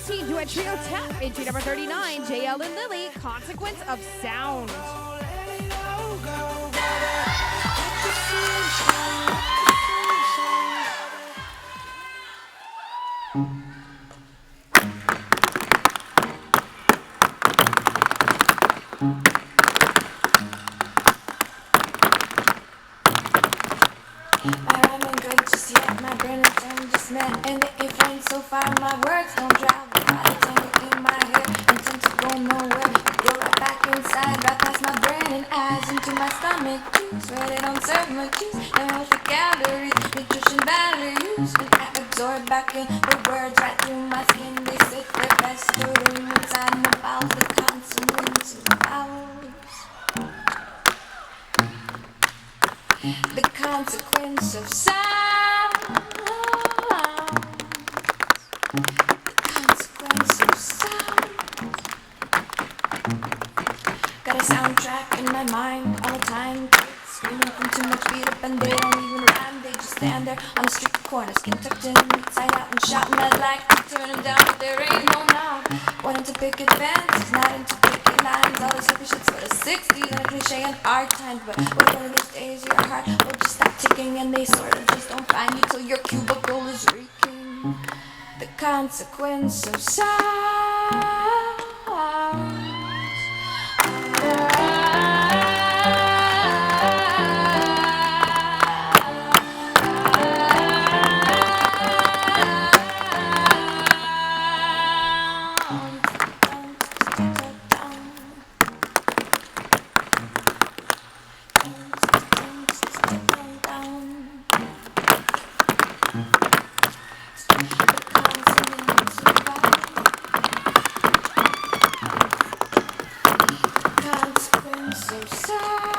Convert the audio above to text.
2018 duet trio tap. Entry number 39, JL and Lily, Consequence of Sound. My rhyme ain't great just yet, my brain is turned just met. And it ain't rain so far, my words don't travel. By the tangle in my head, intend to go nowhere. Go right back inside, right past my brain and eyes into my stomach. Swear they don't serve much juice, they're healthy calories, nutrition values. And I absorb back in the words right through my skin. They sit their best storing inside my bowels, the consonants in my bowels. The consequence of sound. The consequence of sound. Got a soundtrack in my mind all the time. Kids screaming from too much beat up and they don't even rhyme. They just stand there on the street corner, skin tucked in, inside out and shouting. I'd like to turn them down, but there ain't no now. Wanting to pick advances, not into picking lines. All this happy shit's for the 60s and a cliche and our times. But what one of these days your heart will just stop ticking and they sort of just don't find you till your cubicle is reeking. The consequence of sound. Consequence of sound.